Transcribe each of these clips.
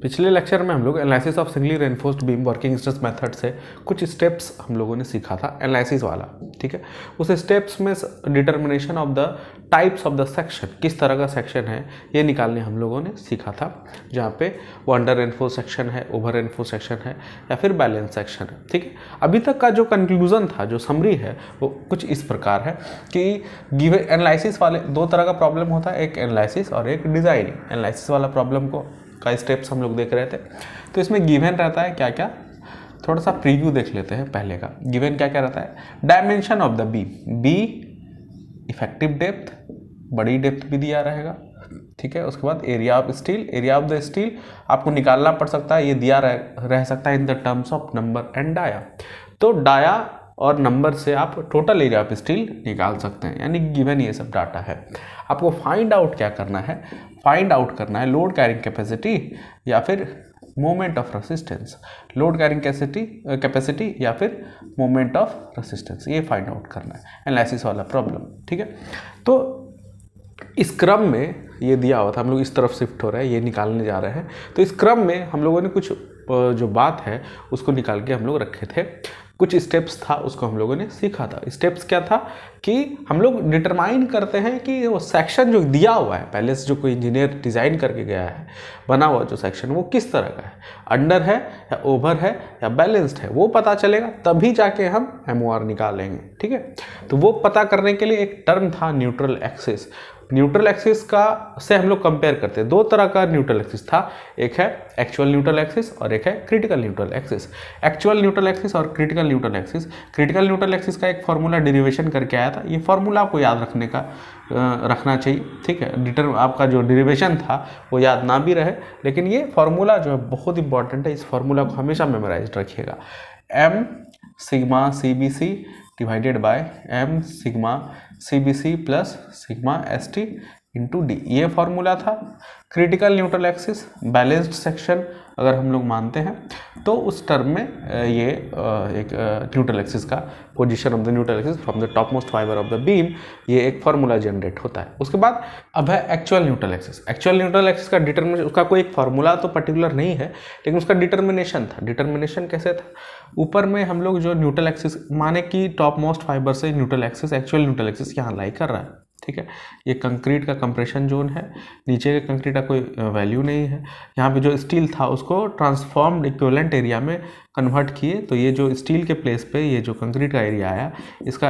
पिछले लेक्चर में हम लोग analysis of singly reinforced beam working stress method से कुछ स्टेप्स हम लोगों ने सीखा था एनालिसिस वाला, ठीक है। उस स्टेप्स में determination of the types of the section, किस तरह का सेक्शन है ये निकालने हम लोगों ने सीखा था, जहाँ पे वो अंडर रेनफोर्स सेक्शन है, ओवर रेनफोर्स सेक्शन है या फिर बैलेंस सेक्शन है, ठीक है। अभी तक का जो कंक्लूजन था, जो समरी है, वो कुछ इस प्रकार है कि गिवन एनालिसिस वाले दो तरह का प्रॉब्लम होता है, एक एनालिसिस और एक डिज़ाइनिंग। एनालिसिस वाला प्रॉब्लम का स्टेप्स हम लोग देख रहे थे, तो इसमें गिवन रहता है क्या क्या, थोड़ा सा प्रीव्यू देख लेते हैं पहले का। गिवन क्या क्या रहता है, dimension of the beam, be effective depth, बड़ी डेप्थ भी दिया रहेगा, ठीक है। उसके बाद area of steel, area of the steel आपको निकालना पड़ सकता है, ये दिया रह सकता है in the terms of number and dia. तो डाया और नंबर से आप टोटल एरिया ऑफ स्टील निकाल सकते हैं, यानी गिवन ये सब डाटा है। आपको फाइंड आउट क्या करना है, फाइंड आउट करना है लोड कैरिंग कैपेसिटी या फिर moment of resistance, load carrying capacity या फिर मोमेंट ऑफ रेसिस्टेंस, ये फाइंड आउट करना है एनालिसिस वाला प्रॉब्लम, ठीक है। तो इस क्रम में ये दिया हुआ था, हम लोग इस तरफ शिफ्ट हो रहे हैं, ये निकालने जा रहे हैं। तो इस क्रम में हम लोगों ने कुछ जो बात है उसको निकाल के हम लोग रखे थे, कुछ स्टेप्स था उसको हम लोगों ने सीखा था। स्टेप्स क्या था कि हम लोग डिटरमाइन करते हैं कि वो सेक्शन जो दिया हुआ है, पहले से जो कोई इंजीनियर डिज़ाइन करके गया है, बना हुआ जो सेक्शन, वो किस तरह का है, अंडर है या ओवर है या बैलेंस्ड है, वो पता चलेगा, तभी जाके हम MOR निकालेंगे, ठीक है। तो वो पता करने के लिए एक टर्म था न्यूट्रल एक्सिस। न्यूट्रल एक्सिस का से हम लोग कंपेयर करते हैं, दो तरह का न्यूट्रल एक्सिस था, एक है एक्चुअल न्यूट्रल एक्सिस और एक है critical neutral axis. Actual neutral axis और critical neutral axis, critical neutral axis का एक फार्मूला डेरिवेशन करके आया था, ये फार्मूला आपको याद रखना चाहिए, ठीक है। आपका जो डेरिवेशन था वो याद ना भी रहे, लेकिन ये फार्मूला जो है बहुत इंपॉर्टेंट है, इस फार्मूला को हमेशा मेमोराइज रखिएगा। m sigma CBC divided by m sigma CBC plus sigma ST into D, ये फॉर्मूला था। Critical neutral axis balanced section अगर हम लोग मानते हैं तो उस टर्म में ये एक न्यूट्रल एक्सिस का position of the neutral axis from the top most fibre of the beam, ये एक फार्मूला जनरेट होता है। उसके बाद अब है actual neutral axis. Actual neutral axis का डिटर्मिनेशन, उसका कोई एक फार्मूला तो पर्टिकुलर नहीं है, लेकिन उसका डिटर्मिनेशन था। डिटर्मिनेशन कैसे था, ऊपर में हम लोग जो न्यूट्रल एक्सिस माने कि टॉप मोस्ट फाइबर से neutral axis, actual neutral axis यहाँ लाई कर रहा है, ठीक है। ये कंक्रीट का कंप्रेशन जोन है, नीचे के कंक्रीट का कोई वैल्यू नहीं है। यहाँ पे जो स्टील था उसको ट्रांसफॉर्म्ड इक्विवेलेंट एरिया में कन्वर्ट किए, तो ये जो स्टील के प्लेस पे ये जो कंक्रीट का एरिया आया, इसका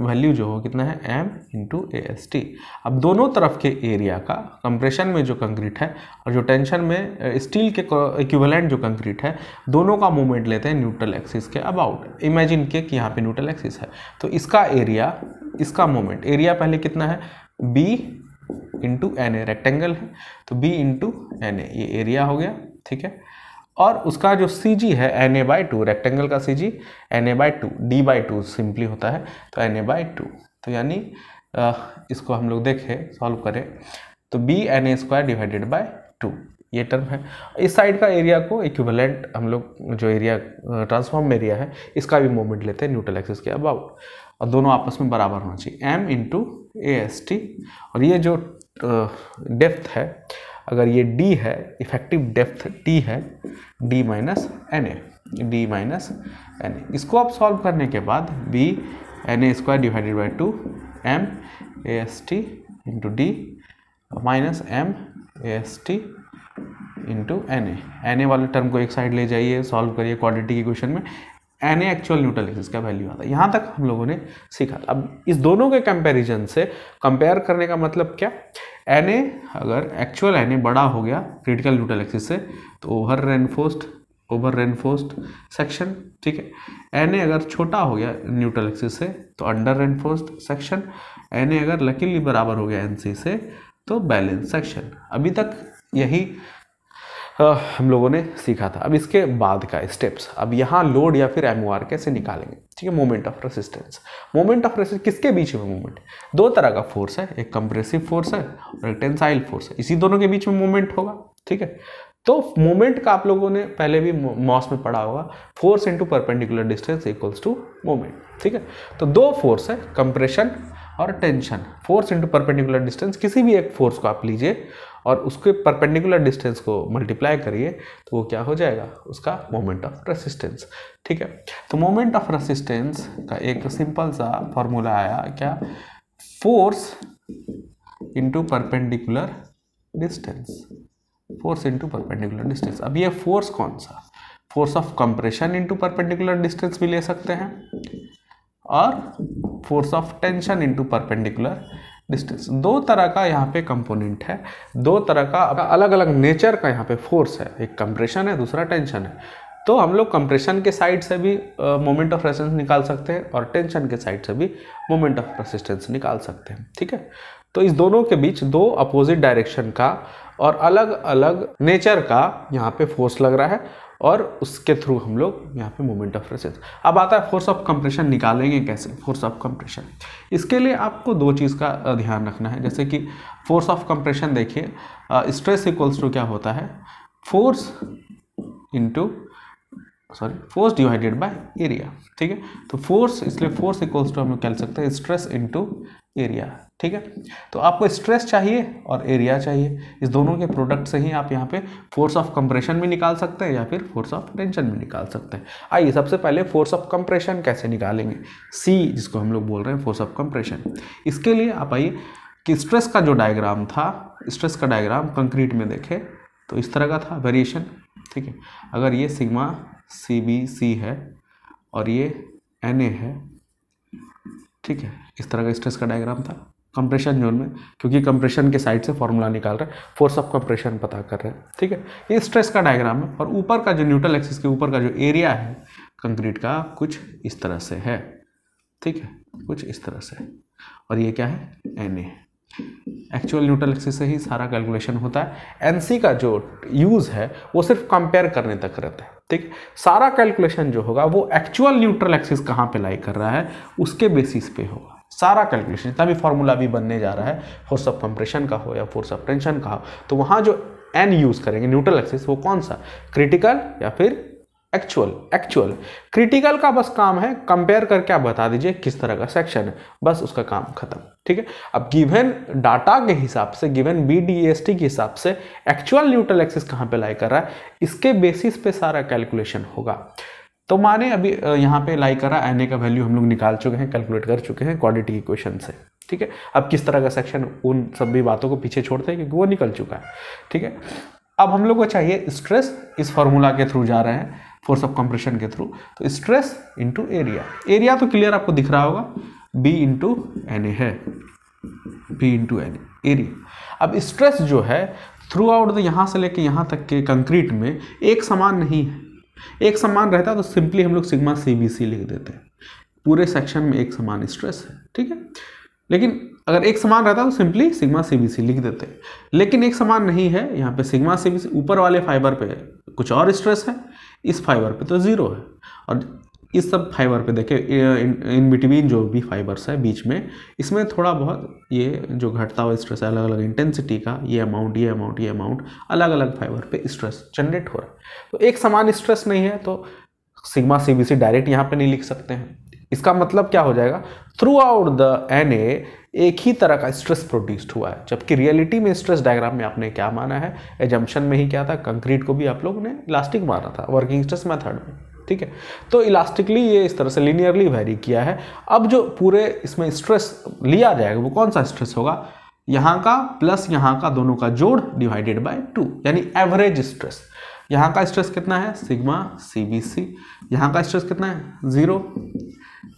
वैल्यू जो हो कितना है, m इंटू AST। अब दोनों तरफ के एरिया का, कंप्रेशन में जो कंक्रीट है और जो टेंशन में स्टील के इक्विवेलेंट जो कंक्रीट है, दोनों का मूवमेंट लेते हैं न्यूट्रल एक्सिस के अबाउट। इमेजिन किए कि यहाँ पे न्यूट्रल एक्सिस है, तो इसका एरिया, इसका मोमेंट, एरिया पहले कितना है, b इंटू NA, रेक्टेंगल है तो b इंटू NA, ये एरिया हो गया, ठीक है। और उसका जो CG है NA/2, रेक्टेंगल का CG NA/2, D/2 सिंपली होता है, तो NA/2, तो यानी इसको हम लोग देखें, सॉल्व करें तो b NA² डिवाइडेड बाय 2, ये टर्म है। इस साइड का एरिया को इक्विवेलेंट, हम लोग जो एरिया ट्रांसफॉर्म एरिया है, इसका भी मोमेंट लेते हैं न्यूट्रल एक्सिस के अबाउट, और दोनों आपस में बराबर होना चाहिए, m इंटू AST। और ये जो डेप्थ है, अगर ये d है, इफेक्टिव डेप्थ d है, d माइनस NA, इसको आप सॉल्व करने के बाद b NA² divided by 2 m AST into d minus m AST into NA वाले टर्म को एक साइड ले जाइए, सॉल्व करिए क्वाड्रेटिक इक्वेशन में, NA एक्चुअल न्यूट्रल एक्सिस का वैल्यू आता है। यहाँ तक हम लोगों ने सीखा। अब इस दोनों के कंपैरिजन से, कंपेयर करने का मतलब क्या, NA अगर एक्चुअल NA बड़ा हो गया क्रिटिकल न्यूट्रल एक्सिस से, तो ओवर रेनफोर्स्ड सेक्शन, ठीक है। NA अगर छोटा हो गया न्यूट्रल एक्सिस से, तो अंडर रेनफोर्स्ड सेक्शन। NA अगर लकीली बराबर हो गया NC से, तो बैलेंस सेक्शन। अभी तक यही हम लोगों ने सीखा था। अब इसके बाद का स्टेप्स, अब यहाँ लोड या फिर MOR कैसे निकालेंगे, ठीक है। Moment of resistance, moment of resistance किसके बीच में मूवमेंट, दो तरह का फोर्स है, एक कंप्रेसिव फोर्स है और एक टेंसाइल फोर्स है, इसी दोनों के बीच में मूवमेंट होगा, ठीक है। तो मोमेंट का आप लोगों ने पहले भी मॉस में पढ़ा होगा, force into perpendicular distance equals to moment, ठीक है। तो दो फोर्स है, कंप्रेशन और tension. Force into perpendicular distance, किसी भी एक फोर्स को आप लीजिए और उसके परपेंडिकुलर डिस्टेंस को मल्टीप्लाई करिए तो वो क्या हो जाएगा, उसका मोमेंट ऑफ रेसिस्टेंस। ठीक है, तो मोमेंट ऑफ रेसिस्टेंस का एक सिंपल सा फॉर्मूला आया क्या, force into perpendicular distance, force into perpendicular distance. अब ये फोर्स कौन सा, force of compression into perpendicular distance भी ले सकते हैं और force of tension into perpendicular distance. दो तरह का यहाँ पे कंपोनेंट है, दो तरह का अलग अलग नेचर का यहाँ पे फोर्स है, एक कंप्रेशन है दूसरा टेंशन है। तो हम लोग कंप्रेशन के साइड से भी मोमेंट ऑफ रेसिस्टेंस निकाल सकते हैं और टेंशन के साइड से भी मोमेंट ऑफ रेसिस्टेंस निकाल सकते हैं। ठीक है, तो इस दोनों के बीच दो अपोजिट डायरेक्शन का और अलग अलग नेचर का यहाँ पे फोर्स लग रहा है और उसके थ्रू हम लोग यहाँ पे मोमेंट ऑफ रेसिस्टेंस। अब आता है फोर्स ऑफ कंप्रेशन निकालेंगे कैसे, फोर्स ऑफ कंप्रेशन। इसके लिए आपको दो चीज़ का ध्यान रखना है, जैसे कि फोर्स ऑफ कंप्रेशन देखिए, स्ट्रेस इक्वल्स टू क्या होता है, फोर्स डिवाइडेड बाय एरिया। ठीक है, तो फोर्स, इसलिए फोर्स इक्वल्स टू हम लोग कह सकते हैं स्ट्रेस इनटू एरिया। ठीक है, तो आपको स्ट्रेस चाहिए और एरिया चाहिए, इस दोनों के प्रोडक्ट से ही आप यहाँ पे फोर्स ऑफ कंप्रेशन भी निकाल सकते हैं या फिर फोर्स ऑफ टेंशन भी निकाल सकते हैं। आइए सबसे पहले फोर्स ऑफ कंप्रेशन कैसे निकालेंगे, सी जिसको हम लोग बोल रहे हैं फोर्स ऑफ कंप्रेशन। इसके लिए आप आइए कि स्ट्रेस का जो डायग्राम था, स्ट्रेस का डायग्राम कंक्रीट में देखें तो इस तरह का था वेरिएशन। ठीक है, अगर ये सिग्मा CBC है और ये NA है, ठीक है, इस तरह का स्ट्रेस का डायग्राम था कंप्रेशन जोन में, क्योंकि कंप्रेशन के साइड से फॉर्मूला निकाल रहे हैं, फोर्स ऑफ कंप्रेशन पता कर रहे हैं। ठीक है, ये स्ट्रेस का डायग्राम है और ऊपर का जो न्यूट्रल एक्सिस के ऊपर का जो एरिया है कंक्रीट का कुछ इस तरह से है। ठीक है, कुछ इस तरह से, और ये क्या है, NA। एक्चुअल न्यूट्रल एक्सिस से ही सारा कैलकुलेशन होता है। NC का जो यूज है वो सिर्फ कंपेयर करने तक रहता है। ठीक है, सारा कैलकुलेशन जो होगा वो एक्चुअल न्यूट्रल एक्सिस कहाँ पे लाई कर रहा है उसके बेसिस पे होगा सारा कैलकुलेशन। जितना भी फॉर्मूला भी बनने जा रहा है, फोर्स ऑफ कंप्रेशन का हो या फोर्स ऑफ टेंशन का हो, तो वहाँ जो N यूज करेंगे न्यूट्रल एक्सिस, वो कौन सा, क्रिटिकल या फिर एक्चुअल। क्रिटिकल का बस काम है कंपेयर करके आप बता दीजिए किस तरह का सेक्शन है, बस उसका काम खत्म। ठीक है, अब गिवन डाटा के हिसाब से, गिवन BDST के हिसाब से एक्चुअल न्यूट्रल एक्सिस कहाँ पे लाई कर रहा है, इसके बेसिस पे सारा कैलकुलेशन होगा। तो माने अभी यहाँ पे लाई कर रहा है, NA का वैल्यू हम लोग निकाल चुके हैं, कैलकुलेट कर चुके हैं क्वाड्रेटिक इक्वेशन से। ठीक है, अब किस तरह का सेक्शन, उन सभी बातों को पीछे छोड़ते हैं क्योंकि वो निकल चुका है। ठीक है, अब हम लोग को चाहिए स्ट्रेस, इस फॉर्मूला के थ्रू जा रहे हैं फोर्स ऑफ कंप्रेशन के थ्रू, तो स्ट्रेस इंटू एरिया। एरिया तो क्लियर आपको दिख रहा होगा, B इंटू NA है, B इंटू NA एरिया। अब स्ट्रेस जो है थ्रू आउट द यहाँ से लेके यहाँ तक के कंक्रीट में एक समान नहीं है। एक समान रहता तो सिंपली हम लोग सिग्मा CBC लिख देते हैं, पूरे सेक्शन में एक समान स्ट्रेस है। ठीक है, लेकिन अगर एक समान रहता तो सिंपली सिग्मा CBC लिख देते, लेकिन एक समान नहीं है। यहाँ पे सिग्मा CBC ऊपर वाले फाइबर पे कुछ और स्ट्रेस है, इस फाइबर पे तो जीरो है, और इस सब फाइबर पे देखें इन बिटवीन जो भी फाइबर्स है बीच में, इसमें थोड़ा बहुत ये जो घटता हुआ स्ट्रेस है अलग अलग इंटेंसिटी का, ये अमाउंट अलग अलग फाइबर पे स्ट्रेस जनरेट हो रहा है। तो एक समान स्ट्रेस नहीं है तो सिग्मा CBC डायरेक्ट यहाँ पे नहीं लिख सकते हैं। इसका मतलब क्या हो जाएगा, थ्रू आउट द NA एक ही तरह का स्ट्रेस प्रोड्यूस्ड हुआ है, जबकि रियलिटी में स्ट्रेस डायग्राम में आपने क्या माना है, एजम्पशन में ही क्या था, कंक्रीट को भी आप लोगों ने इलास्टिक माना था वर्किंग स्ट्रेस मेथड में। ठीक है, तो इलास्टिकली ये इस तरह से लीनियरली वेरी किया है। अब जो पूरे इसमें स्ट्रेस लिया जाएगा वो कौन सा स्ट्रेस होगा, यहाँ का प्लस यहाँ का दोनों का जोड़ डिवाइडेड बाय 2, यानी एवरेज स्ट्रेस। यहाँ का स्ट्रेस कितना है, सिग्मा CBC, यहाँ का स्ट्रेस कितना है, 0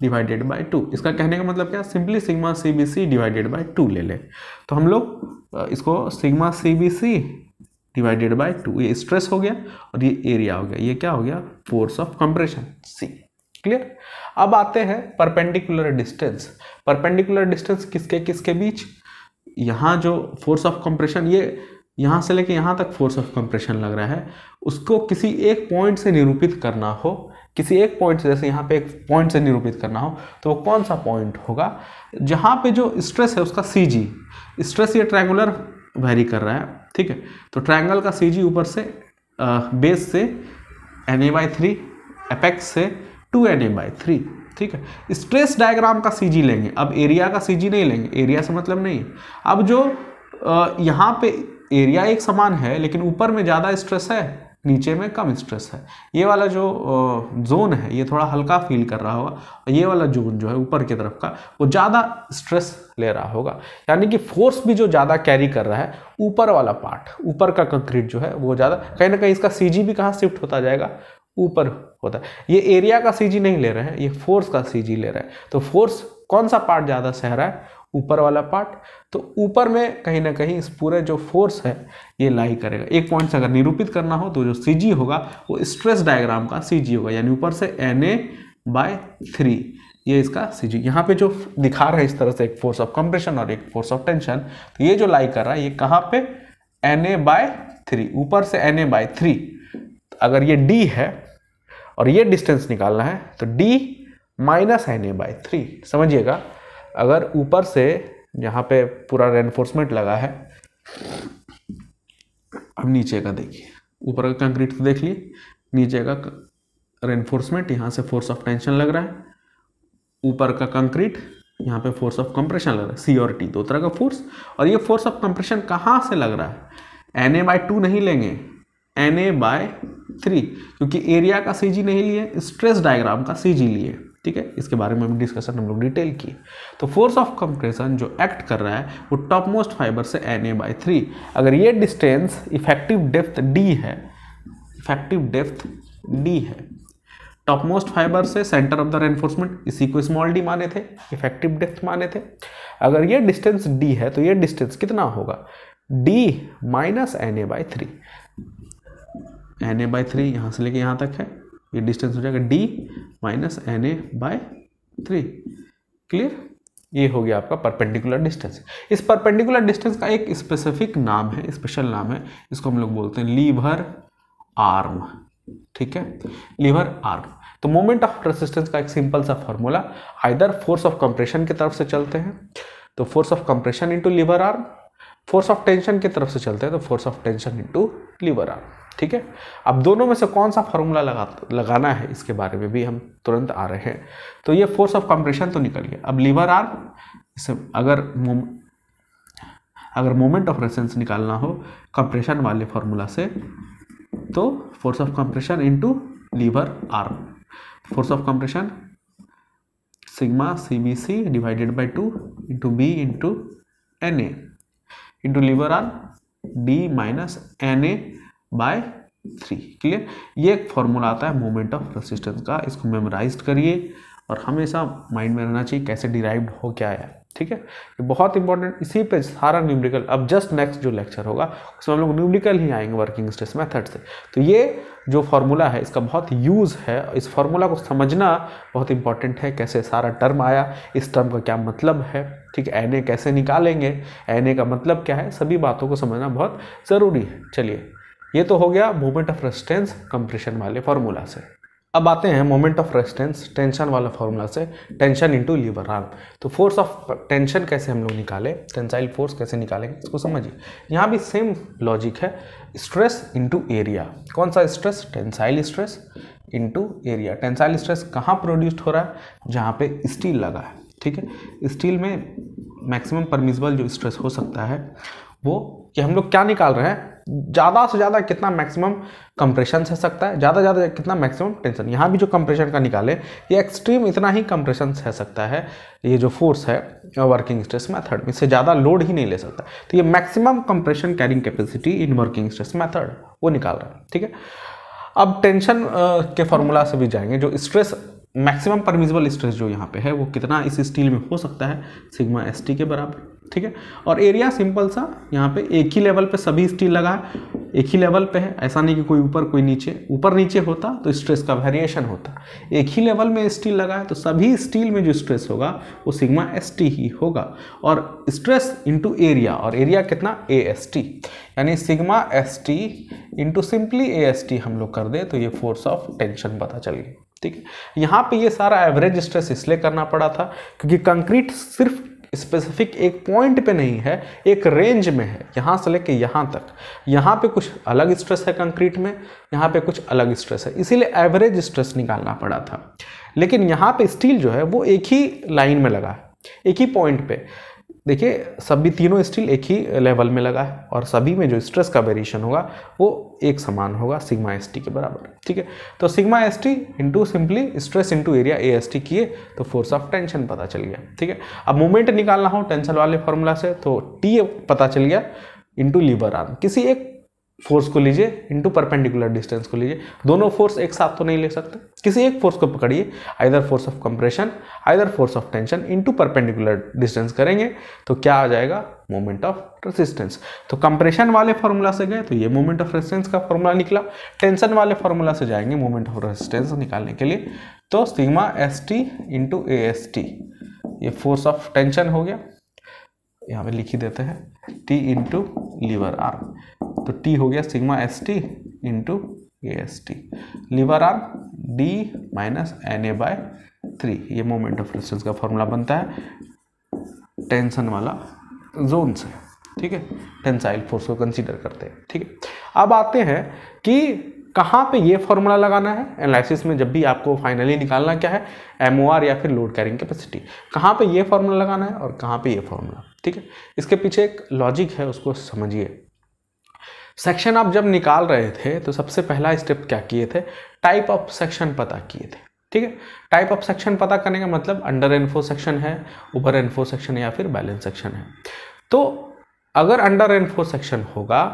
डिवाइडेड बाय 2। इसका कहने का मतलब क्या, simply sigma CBC divided by 2 ले लें, तो हम लोग इसको सिग्मा CBC डिवाइडेड बाय 2, ये स्ट्रेस हो गया और ये एरिया हो गया, ये क्या हो गया, force of compression C। Clear. अब आते हैं परपेंडिकुलर डिस्टेंस। परपेंडिकुलर डिस्टेंस किसके किसके बीच, यहाँ जो फोर्स ऑफ कंप्रेशन, ये यहाँ से लेके यहाँ तक फोर्स ऑफ कंप्रेशन लग रहा है, उसको किसी एक पॉइंट से निरूपित करना हो, किसी एक पॉइंट से, जैसे यहाँ पे एक पॉइंट से निरूपित करना हो, तो वो कौन सा पॉइंट होगा, जहाँ पे जो स्ट्रेस है उसका CG, स्ट्रेस ये ट्रायंगुलर वेरी कर रहा है। ठीक है, तो ट्रायंगल का CG ऊपर से बेस से Na/3, एपेक्स से 2Na/3। ठीक है, स्ट्रेस डायग्राम का CG लेंगे, अब एरिया का CG नहीं लेंगे, एरिया से मतलब नहीं है। अब जो यहाँ पे एरिया एक समान है लेकिन ऊपर में ज़्यादा स्ट्रेस है, नीचे में कम स्ट्रेस है। ये वाला जो जोन है ये थोड़ा हल्का फील कर रहा होगा, और ये वाला जोन जो है ऊपर की तरफ का वो ज़्यादा स्ट्रेस ले रहा होगा। यानी कि फोर्स भी जो ज़्यादा कैरी कर रहा है ऊपर वाला पार्ट, ऊपर का कंक्रीट जो है वो ज़्यादा, कहीं ना कहीं इसका सीजी भी कहाँ शिफ्ट होता जाएगा, ऊपर होता है। ये एरिया का सीजी नहीं ले रहे हैं, ये फोर्स का सीजी ले रहा है। तो फोर्स कौन सा पार्ट ज़्यादा सह रहा है, ऊपर वाला पार्ट। तो ऊपर में कहीं ना कहीं इस पूरे जो फोर्स है ये लाई करेगा। एक पॉइंट से अगर निरूपित करना हो तो जो सीजी होगा वो स्ट्रेस डायग्राम का सीजी होगा, यानी ऊपर से Na/3 ये इसका सीजी। यहाँ पे जो दिखा रहा है इस तरह से एक फोर्स ऑफ कंप्रेशन और एक फोर्स ऑफ टेंशन, तो ये जो लाई कर रहा है ये कहाँ पे, Na/3, ऊपर से Na/3। अगर ये D है और ये डिस्टेंस निकालना है तो D माइनस Na/3, समझिएगा। अगर ऊपर से यहाँ पे पूरा रेनफोर्समेंट लगा है, अब नीचे का देखिए, ऊपर का कंक्रीट तो देख लिए, नीचे का रेनफोर्समेंट, यहाँ से फोर्स ऑफ टेंशन लग रहा है, ऊपर का कंक्रीट यहाँ पे फोर्स ऑफ कंप्रेशन लग रहा है, सी और टी दो तरह का फोर्स। और ये फोर्स ऑफ कंप्रेशन कहाँ से लग रहा है, Na/2 नहीं लेंगे, Na/3, क्योंकि एरिया का सीजी नहीं लिए, स्ट्रेस डायग्राम का सीजी लिए। ठीक है, इसके बारे में भी डिस्कशन हम लोग डिटेल किए। तो फोर्स ऑफ कंप्रेशन जो एक्ट कर रहा है वो टॉप मोस्ट फाइबर से Na/3। अगर ये डिस्टेंस इफेक्टिव डेप्थ D है, इफेक्टिव डेप्थ D है, टॉप मोस्ट फाइबर से सेंटर ऑफ द रेनफोर्समेंट, इसी को स्मॉल d माने थे, इफेक्टिव डेप्थ माने थे। अगर ये डिस्टेंस D है तो ये डिस्टेंस कितना होगा, D माइनस Na/3। Na/3 यहाँ से लेके यहाँ तक है, ये डिस्टेंस हो जाएगा D माइनस Na/3। क्लियर, ये हो गया आपका परपेंडिकुलर डिस्टेंस। इस परपेंडिकुलर डिस्टेंस का एक स्पेसिफिक नाम है, स्पेशल नाम है, इसको हम लोग बोलते हैं लीवर आर्म। ठीक है, लीवर आर्म। तो मोमेंट ऑफ रेसिस्टेंस का एक सिंपल सा formula, either force of compression की तरफ से चलते हैं तो force of compression into lever arm, force of tension की तरफ से चलते हैं तो force of tension into lever arm. ठीक है, अब दोनों में से कौन सा फॉर्मूला लगाना है इसके बारे में भी हम तुरंत आ रहे हैं। तो ये फोर्स ऑफ कंप्रेशन तो निकल गया, अब लीवर आर्म, इसे अगर मोमेंट ऑफ रेसिस्टेंस निकालना हो कंप्रेशन वाले फॉर्मूला से तो force of compression into lever arm, force of compression sigma CBC divided by 2 into B into Na into lever arm D minus Na/3। Clear, ये एक formula आता है मोमेंट ऑफ रेसिस्टेंस का, इसको मेमोराइज करिए और हमेशा माइंड में रहना चाहिए कैसे डिराइव्ड हो क्या है। ठीक है, ये बहुत इंपॉर्टेंट, इसी पे सारा न्यूमेरिकल, अब जस्ट नेक्स्ट जो लेक्चर होगा उसमें हम लोग न्यूमेरिकल ही आएंगे वर्किंग स्ट्रेस मेथड से। तो ये जो फॉर्मूला है इसका बहुत यूज़ है, इस फॉर्मूला को समझना बहुत इंपॉर्टेंट है, कैसे सारा टर्म आया, इस टर्म का क्या मतलब है। ठीक है, Na कैसे निकालेंगे, Na का मतलब क्या है, सभी बातों को समझना बहुत ज़रूरी है। चलिए, ये तो हो गया मोमेंट ऑफ रेजिस्टेंस कंप्रेशन वाले फॉर्मूला से। अब आते हैं मोमेंट ऑफ रेजिस्टेंस टेंशन वाला फॉर्मूला से, टेंशन इनटू लीवर आर्म। तो फोर्स ऑफ टेंशन कैसे हम लोग निकालें, टेंसाइल फोर्स कैसे निकालेंगे इसको समझिए। यहाँ भी सेम लॉजिक है, स्ट्रेस इनटू एरिया। कौन सा stress, tensile stress into area. Tensile stress कहाँ प्रोड्यूस्ड हो रहा है, जहाँ पे स्टील लगा है। ठीक है, स्टील में मैक्सिमम परमिसिबल जो स्ट्रेस हो सकता है वो कि हम लोग क्या निकाल रहे हैं, ज़्यादा से ज़्यादा कितना मैक्सिमम कंप्रेशन सह सकता है, ज़्यादा ज़्यादा कितना मैक्सिमम टेंशन। यहाँ भी जो कंप्रेशन का निकाले ये एक्सट्रीम इतना ही कंप्रेशन सह सकता है, ये जो फोर्स है वर्किंग स्ट्रेस मेथड में, इससे ज़्यादा लोड ही नहीं ले सकता। तो ये maximum compression carrying capacity in working stress method वो निकाल रहा है। ठीक है, अब टेंशन के फॉर्मूला से भी जाएंगे, जो स्ट्रेस मैक्सिमम परमिसिबल स्ट्रेस जो यहाँ पे है वो कितना इस स्टील में हो सकता है, सिग्मा ST के बराबर। ठीक है, और एरिया सिंपल सा, यहाँ पे एक ही लेवल पे सभी स्टील लगा है, एक ही लेवल पे है, ऐसा नहीं कि कोई ऊपर कोई नीचे, ऊपर नीचे होता तो स्ट्रेस का वेरिएशन होता। एक ही लेवल में स्टील लगा है तो सभी स्टील में जो स्ट्रेस होगा वो सिग्मा ST ही होगा। और स्ट्रेस इंटू एरिया, और एरिया कितना AST, यानी sigma ST into simply AST हम लोग कर दे तो ये फोर्स ऑफ टेंशन पता चल गई। ठीक है, यहाँ पे ये सारा एवरेज स्ट्रेस इसलिए करना पड़ा था क्योंकि कंक्रीट सिर्फ स्पेसिफिक एक पॉइंट पे नहीं है, एक रेंज में है, यहाँ से लेके यहाँ तक। यहाँ पे कुछ अलग स्ट्रेस है कंक्रीट में, यहाँ पे कुछ अलग स्ट्रेस है, इसीलिए एवरेज स्ट्रेस निकालना पड़ा था। लेकिन यहाँ पे स्टील जो है वो एक ही लाइन में लगा है, एक ही पॉइंट पे, देखिए सभी तीनों स्टील एक ही लेवल में लगा है और सभी में जो स्ट्रेस का वेरिएशन होगा वो एक समान होगा सिग्मा एस टी के बराबर, ठीक है। तो sigma s t into simply stress into area A s T किए तो फोर्स ऑफ टेंशन पता चल गया, ठीक है। अब मोमेंट निकालना हो टेंशन वाले फॉर्मूला से तो टी पता चल गया इंटू लीवर आर्म, किसी एक फोर्स को लीजिए इंटू परपेंडिकुलर डिस्टेंस को लीजिए, दोनों फोर्स एक साथ तो नहीं ले सकते, किसी एक फोर्स को पकड़िए, either force of compression either force of tension into perpendicular distance करेंगे तो क्या आ जाएगा, मोमेंट ऑफ रेसिस्टेंस। तो कंप्रेशन वाले फॉर्मूला से गए तो ये मोमेंट ऑफ रेसिस्टेंस का फॉर्मूला निकला, टेंशन वाले फॉर्मूला से जाएंगे मोमेंट ऑफ रेसिस्टेंस निकालने के लिए, तो sigma s t into a s T, ये फोर्स ऑफ टेंशन हो गया, यहाँ पे लिख ही देते हैं टी इंटू लीवर आर्म, तो टी हो गया sigma s t into a s t, lever arm d minus n a by 3, ये मोमेंट ऑफ रेसिस्टेंस का फॉर्मूला बनता है टेंशन वाला जोन से, ठीक है, टेंसाइल फोर्स को कंसीडर करते हैं, ठीक है। अब आते हैं कि कहाँ पे ये फॉर्मूला लगाना है एनालिसिस में, जब भी आपको फाइनली निकालना क्या है एमओआर या फिर लोड कैरिंग कैपेसिटी, कहाँ पे ये फॉर्मूला लगाना है और कहाँ पे ये फॉर्मूला, ठीक है। इसके पीछे एक लॉजिक है, उसको समझिए। सेक्शन आप जब निकाल रहे थे तो सबसे पहला स्टेप क्या किए थे, टाइप ऑफ सेक्शन पता किए थे, ठीक है। टाइप ऑफ सेक्शन पता करने का मतलब अंडर एनफोर्स सेक्शन है, ओवर एनफोर्स सेक्शन है या फिर बैलेंस सेक्शन है। तो अगर अंडर एनफोर्स सेक्शन होगा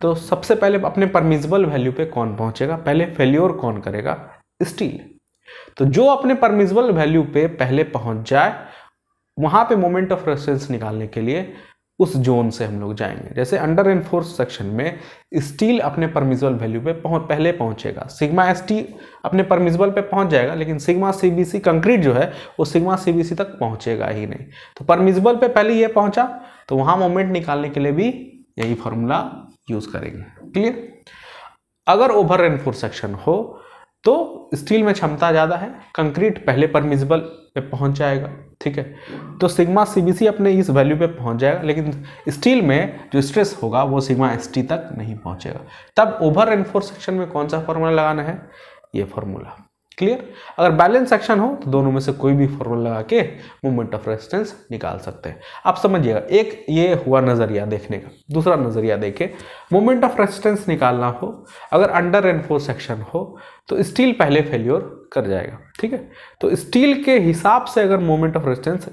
तो सबसे पहले अपने परमिसिबल वैल्यू पे कौन पहुंचेगा, पहले फेल्योर कौन करेगा, स्टील। तो जो अपने परमिसिबल वैल्यू पे पहले पहुंच जाए वहां पे मोमेंट ऑफ रेसिस्टेंस निकालने के लिए उस जोन से हम लोग जाएंगे। जैसे अंडर एनफोर्स सेक्शन में स्टील अपने परमिसिबल वैल्यू पे पहले पहुंचेगा, सिग्मा एस टी अपने परमिसिबल पे पहुंच जाएगा, लेकिन सिग्मा सीबीसी कंक्रीट जो है वो सिग्मा सीबीसी तक पहुंचेगा ही नहीं। तो परमिसिबल पे पहले ये पहुंचा तो वहां मोमेंट निकालने के लिए भी यही फॉर्मूला यूज करेंगे, क्लियर। अगर ओवर एनफोर्स सेक्शन हो तो स्टील में क्षमता ज़्यादा है, कंक्रीट पहले परमिसिबल पे पहुंच जाएगा, ठीक है। तो सिग्मा सीबीसी अपने इस वैल्यू पे पहुंच जाएगा, लेकिन स्टील में जो स्ट्रेस होगा वो सिग्मा एसटी तक नहीं पहुंचेगा। तब ओवर एनफोर्स सेक्शन में कौन सा फॉर्मूला लगाना है, ये फॉर्मूला, क्लियर। अगर बैलेंस सेक्शन हो तो दोनों में से कोई भी फॉर्मूला लगा के मोमेंट ऑफ रेजिस्टेंस निकाल सकते हैं। आप समझिएगा, एक ये हुआ नजरिया देखने का, दूसरा नजरिया देखे, मोमेंट ऑफ रेजिस्टेंस निकालना हो अगर अंडर एनफोर्स सेक्शन हो तो स्टील पहले फेल्योर कर जाएगा, ठीक है। तो स्टील के हिसाब से अगर मोमेंट ऑफ रेजिस्टेंस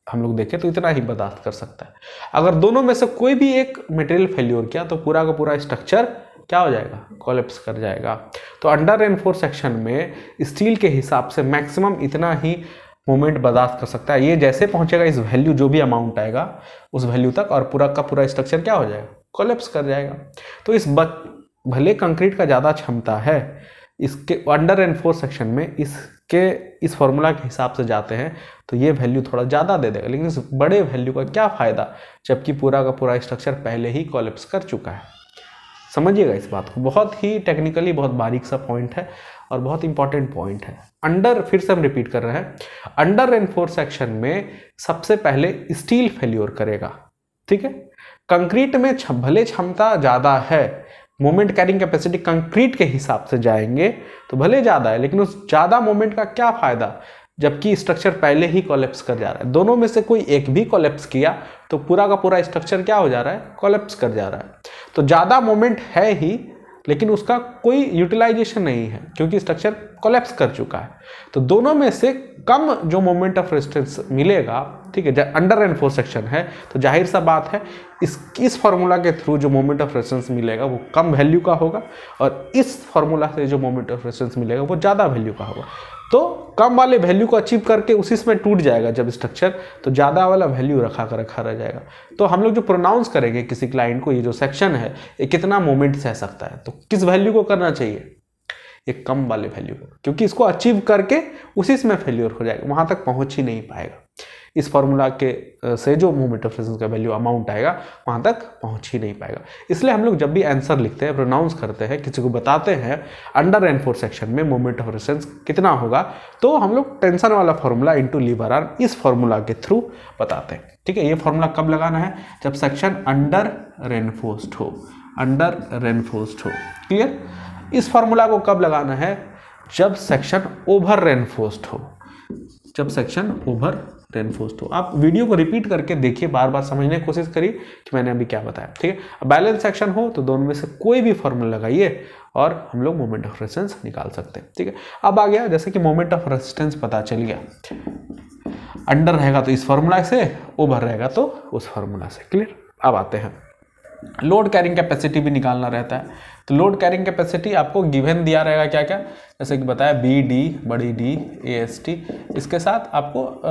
हम लोग देखें तो इतना ही बर्दाश्त कर सकता है। अगर दोनों में से कोई भी एक मटेरियल फेल्योर किया तो पूरा का पूरा स्ट्रक्चर क्या हो जाएगा, कोलैप्स कर जाएगा। तो अंडर एनफोर्स सेक्शन में स्टील के हिसाब से मैक्सिमम इतना ही मोमेंट बर्दाश्त कर सकता है। ये जैसे पहुंचेगा इस वैल्यू, जो भी अमाउंट आएगा उस वैल्यू तक, और पूरा का पूरा स्ट्रक्चर क्या हो जाएगा, कोलैप्स कर जाएगा। तो इस भले कंक्रीट का ज़्यादा क्षमता है, इसके अंडर एनफोर्स सेक्शन में इस फॉर्मूला के हिसाब से जाते हैं तो ये वैल्यू थोड़ा ज़्यादा दे देगा, लेकिन इस बड़े वैल्यू का क्या फ़ायदा जबकि पूरा का पूरा स्ट्रक्चर पहले ही कोलैप्स कर चुका है। समझिएगा इस बात को, बहुत ही टेक्निकली बहुत बारीक सा पॉइंट है और बहुत इंपॉर्टेंट पॉइंट है। अंडर, फिर से हम रिपीट कर रहे हैं, अंडर एनफोर्स सेक्शन में सबसे पहले स्टील फेल्योर करेगा, ठीक है। कंक्रीट में भले क्षमता ज़्यादा है, मोमेंट कैरिंग कैपेसिटी कंक्रीट के हिसाब से जाएंगे तो भले ज़्यादा है, लेकिन उस ज़्यादा मोमेंट का क्या फ़ायदा जबकि स्ट्रक्चर पहले ही कोलैप्स कर जा रहा है। दोनों में से कोई एक भी कोलैप्स किया तो पूरा का पूरा स्ट्रक्चर क्या हो जा रहा है, कोलैप्स कर जा रहा है। तो ज़्यादा मोमेंट है ही, लेकिन उसका कोई यूटिलाइजेशन नहीं है क्योंकि स्ट्रक्चर कोलैप्स कर चुका है। तो दोनों में से कम जो मोमेंट ऑफ रेजिस्टेंस मिलेगा, ठीक है, अंडर एनफोर्स सेक्शन है तो जाहिर सा बात है इस फॉर्मूला के थ्रू जो मोमेंट ऑफ रेजिस्टेंस मिलेगा वो कम वैल्यू का होगा, और इस फॉर्मूला से जो मोमेंट ऑफ रेजिस्टेंस मिलेगा वो ज़्यादा वैल्यू का होगा। तो कम वाले वैल्यू को अचीव करके उसी में टूट जाएगा जब स्ट्रक्चर, तो ज़्यादा वाला वैल्यू रखा रह जाएगा। तो हम लोग जो प्रोनाउंस करेंगे किसी क्लाइंट को, ये जो सेक्शन है ये कितना मोमेंट सह सकता है, तो किस वैल्यू को करना चाहिए, एक कम वाले वैल्यू को, क्योंकि इसको अचीव करके उसी में फेल्योर हो जाएगा, वहां तक पहुंच ही नहीं पाएगा। इस फॉर्मूला के से जो मोमेंट ऑफ रेजिस्टेंस का वैल्यू अमाउंट आएगा वहां तक पहुंच ही नहीं पाएगा। इसलिए हम लोग जब भी आंसर लिखते हैं, प्रोनाउंस करते हैं, किसी को बताते हैं अंडर एनफोर्स सेक्शन में मोमेंट ऑफ रेजिस्टेंस कितना होगा, तो हम लोग टेंशन वाला फॉर्मूला इंटू लीवर आर्म इस फॉर्मूला के थ्रू बताते हैं, ठीक है। ये फॉर्मूला कब लगाना है, जब सेक्शन अंडर रेनफोर्स्ड हो, अंडर रेनफोर्स्ड हो, क्लियर। इस फॉर्मूला को कब लगाना है, जब सेक्शन ओवर रेनफोर्स्ड हो, जब सेक्शन ओवर रेनफोर्स्ड हो। आप वीडियो को रिपीट करके देखिए, बार बार समझने की कोशिश करिए कि मैंने अभी क्या बताया, ठीक है। बैलेंस सेक्शन हो तो दोनों में से कोई भी फॉर्मूला लगाइए और हम लोग मोमेंट ऑफ रेजिस्टेंस निकाल सकते हैं, ठीक है। अब आ गया जैसे कि मोमेंट ऑफ रेजिस्टेंस पता चल गया, अंडर रहेगा तो इस फॉर्मूला से, ओवर रहेगा तो उस फॉर्मूला से, क्लियर। अब आते हैं लोड कैरिंग कैपेसिटी भी निकालना रहता है। तो लोड कैरिंग कैपेसिटी आपको गिवन दिया रहेगा क्या क्या, जैसे कि बताया बी डी, बड़ी डी, ए एस टी, इसके साथ आपको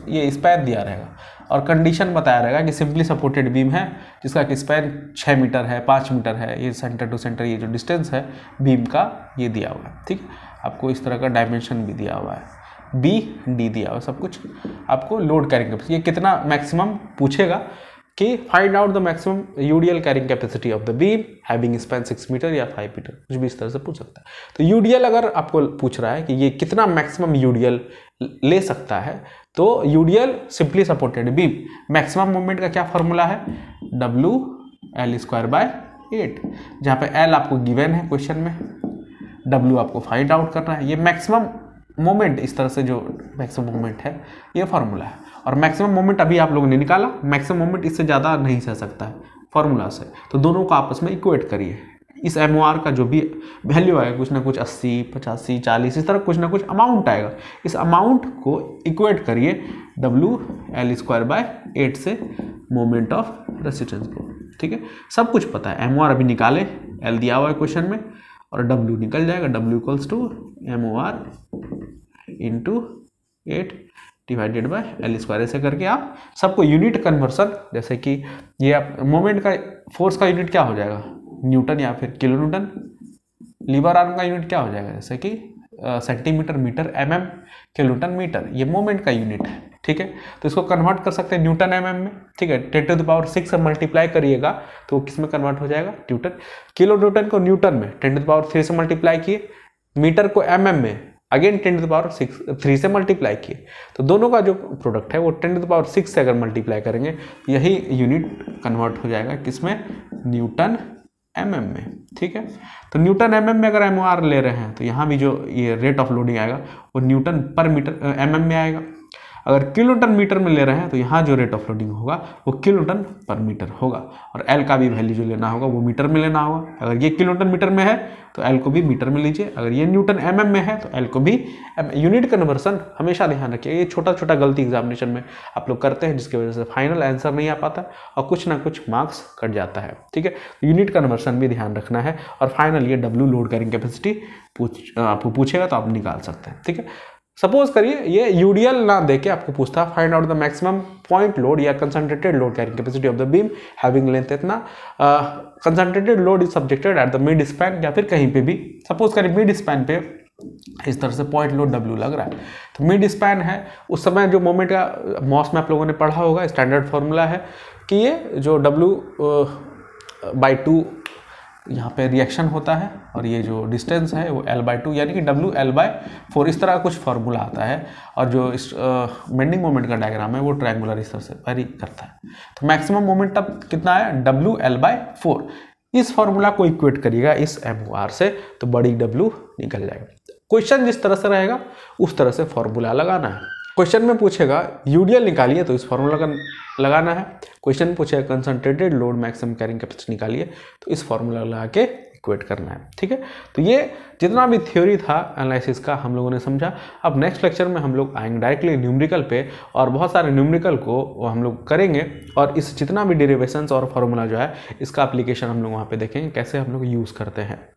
ये स्पैन दिया रहेगा और कंडीशन बताया रहेगा कि सिंपली सपोर्टेड बीम है जिसका कि स्पैन 6 मीटर है, 5 मीटर है, ये सेंटर टू सेंटर ये जो डिस्टेंस है बीम का ये दिया हुआ है, ठीक है। आपको इस तरह का डायमेंशन भी दिया हुआ है, बी डी दिया हुआ है, सब कुछ आपको लोड कैरिंग कैपेसिटी, ये कितना मैक्सिमम पूछेगा कि find out the maximum UDL carrying capacity of the beam having span 6 metre या 5 मीटर, कुछ भी इस तरह से पूछ सकता है। तो यूडीएल अगर आपको पूछ रहा है कि ये कितना मैक्सिमम यूडीएल ले सकता है, तो UDL simply supported beam, maximum moment का क्या फॉर्मूला है, WL²/8, जहाँ पे L आपको गिवन है क्वेश्चन में, W आपको फाइंड आउट करना है। ये मैक्सिमम मोमेंट, इस तरह से जो मैक्सिमम मोमेंट है ये फॉर्मूला है। और मैक्सिमम मोमेंट अभी आप लोगों ने निकाला, मैक्सिमम मोमेंट इससे ज़्यादा नहीं सह सकता है फॉर्मूला से, तो दोनों को आपस में इक्वेट करिए। इस MOR का जो भी वैल्यू आएगा, कुछ ना कुछ 80, 85, 40, इस तरह कुछ ना कुछ अमाउंट आएगा, इस अमाउंट को इक्वेट करिए WL²/8 से मोमेंट ऑफ रेजिस्टेंस को, ठीक है। सब कुछ पता है, MOR अभी निकाले, L दिया हुआ है क्वेश्चन में और W निकल जाएगा, W = MOR × 8 divided by L², ऐसे करके आप सबको यूनिट कन्वर्सन, जैसे कि ये आप मोमेंट का, फोर्स का यूनिट क्या हो जाएगा, न्यूटन या फिर किलो न्यूटन, लीवर आर्म का यूनिट क्या हो जाएगा, जैसे कि centimetre, metre, mm, kilo newton, metre, ये मोमेंट का यूनिट है, ठीक है। तो इसको कन्वर्ट कर सकते हैं न्यूटन mm में, ठीक है। 10⁻⁶ से मल्टीप्लाई करिएगा तो किस में कन्वर्ट हो जाएगा, न्यूटन। किलो न्यूटन को न्यूटन में 10⁻³ से मल्टीप्लाई किए, मीटर को mm में अगेन 10⁻³ से मल्टीप्लाई किए, तो दोनों का जो प्रोडक्ट है वो 10⁻⁶ से अगर मल्टीप्लाई करेंगे यही यूनिट कन्वर्ट हो जाएगा किसमें, न्यूटन mm में, ठीक है। तो न्यूटन mm में अगर MOR ले रहे हैं तो यहाँ भी जो ये रेट ऑफ लोडिंग आएगा वो न्यूटन पर मीटर mm में आएगा। अगर किलो न्यूटन मीटर में ले रहे हैं तो यहाँ जो रेट ऑफ लोडिंग होगा वो किलो न्यूटन पर मीटर होगा, और L का भी वैल्यू जो लेना होगा वो मीटर में लेना होगा। अगर ये किलो न्यूटन मीटर में है तो L को भी मीटर में लीजिए, अगर ये न्यूटन mm में है तो L को भी। यूनिट कन्वर्सन हमेशा ध्यान रखिए, ये छोटा छोटा गलती एग्जामिनेशन में आप लोग करते हैं जिसकी वजह से फाइनल आंसर नहीं आ पाता और कुछ ना कुछ मार्क्स कट जाता है, ठीक है। यूनिट कन्वर्सन भी ध्यान रखना है और फाइनल ये W लोड कैरिंग कैपेसिटी आपको पूछेगा तो आप निकाल सकते हैं, ठीक है। सपोज करिए ये यूडीएल ना देके आपको पूछता find out the maximum point load या concentrated load carrying capacity of the beam having length इतना, concentrated load is subjected at the mid span, या फिर कहीं पे भी सपोज करिए मिड स्पैन पे इस तरह से पॉइंट लोड W लग रहा है, तो मिड स्पैन है, उस समय जो मोमेंट का मॉस में आप लोगों ने पढ़ा होगा, स्टैंडर्ड फॉर्मूला है कि ये जो W/2 यहाँ पे रिएक्शन होता है और ये जो डिस्टेंस है वो L/2 यानी कि WL/4, इस तरह कुछ फार्मूला आता है। और जो इस बेंडिंग मोमेंट का डायग्राम है वो ट्रायंगुलर इस तरह से वेरी करता है। तो मैक्सिमम मोमेंट अब कितना है, WL/4। इस फार्मूला को इक्वेट करिएगा इस MOR से तो बड़ी W निकल जाएगा। क्वेश्चन जिस तरह से रहेगा उस तरह से फॉर्मूला लगाना है। क्वेश्चन में पूछेगा यूडीएल निकालिए तो इस फॉर्मूला का लगाना है। क्वेश्चन पूछेगा concentrated load maximum carrying capacity निकालिए तो इस फॉर्मूला लगा के इक्वेट करना है, ठीक है। तो ये जितना भी थ्योरी था एनालिसिस का हम लोगों ने समझा। अब नेक्स्ट लेक्चर में हम लोग आएंगे डायरेक्टली न्यूमेरिकल पे और बहुत सारे न्यूमेरिकल को हम लोग करेंगे और इस जितना भी डेरिवेशंस और फार्मूला जो है इसका एप्लीकेशन हम लोग वहाँ पे देखेंगे कैसे हम लोग यूज़ करते हैं।